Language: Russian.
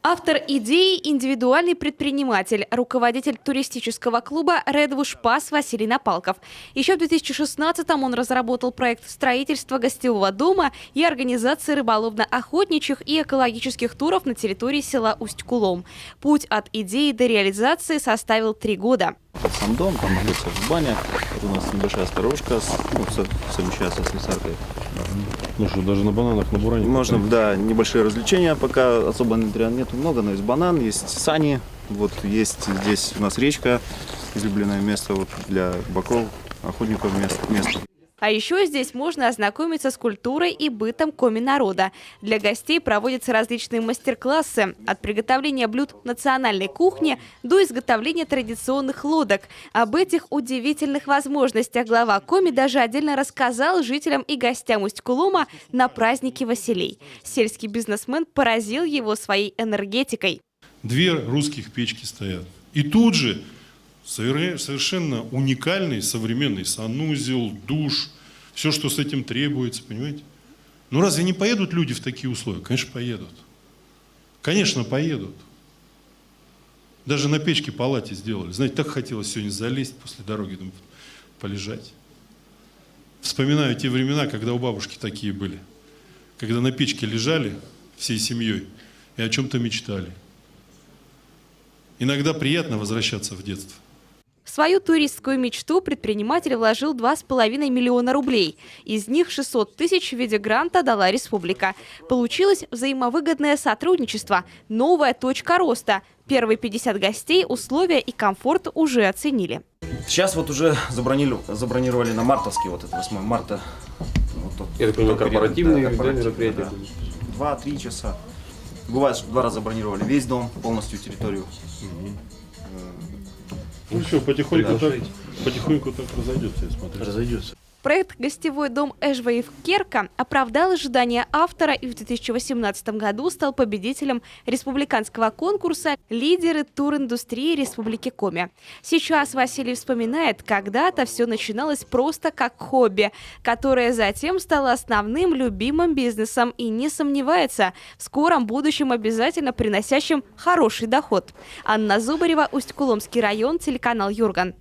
Автор идеи – индивидуальный предприниматель, руководитель туристического клуба «Редвуш Пас» Василий Напалков. Еще в 2016-м он разработал проект строительства гостевого дома и организации рыболовно-охотничьих и экологических туров на территории села Усть-Кулом. Путь от идеи до реализации составил 3 года. Сам дом, там находится баня, вот у нас небольшая сторожка, совмещается с лесаркой. Ну что, даже на бананах, на буране? Можно, да, небольшие развлечения, пока особо инвентаря нету много, но есть банан, есть сани, вот есть здесь у нас речка, излюбленное место вот для рыбаков, охотников место. А еще здесь можно ознакомиться с культурой и бытом коми-народа. Для гостей проводятся различные мастер-классы от приготовления блюд национальной кухни до изготовления традиционных лодок. Об этих удивительных возможностях глава коми даже отдельно рассказал жителям и гостям Усть-Кулома на празднике Василий. Сельский бизнесмен поразил его своей энергетикой. 2 русских печки стоят. И тут же совершенно уникальный современный санузел, душ, все, что с этим требуется, понимаете? Ну разве не поедут люди в такие условия? Конечно, поедут. Конечно, поедут. Даже на печке палате сделали. Знаете, так хотелось сегодня залезть после дороги, думаю, полежать. Вспоминаю те времена, когда у бабушки такие были. Когда на печке лежали всей семьей и о чем-то мечтали. Иногда приятно возвращаться в детство. В свою туристскую мечту предприниматель вложил 2,5 миллиона рублей. Из них 600 тысяч в виде гранта дала республика. Получилось взаимовыгодное сотрудничество, новая точка роста. Первые 50 гостей условия и комфорт уже оценили. Сейчас вот уже забронировали на мартовский, вот это 8 марта. Вот, Я так понимаю, корпоративные мероприятия? 2-3 часа. Бывает, что 2 раза бронировали весь дом, полностью территорию. Ну все, потихоньку так разойдется, я смотрю. Разойдется. Проект «Гостевой дом Эжваев Керка» оправдал ожидания автора и в 2018 году стал победителем республиканского конкурса «Лидеры туриндустрии Республики Коми». Сейчас Василий вспоминает, когда-то все начиналось просто как хобби, которое затем стало основным любимым бизнесом и не сомневается в скором будущем обязательно приносящим хороший доход. Анна Зубарева, Усть-Куломский район, телеканал Юрган.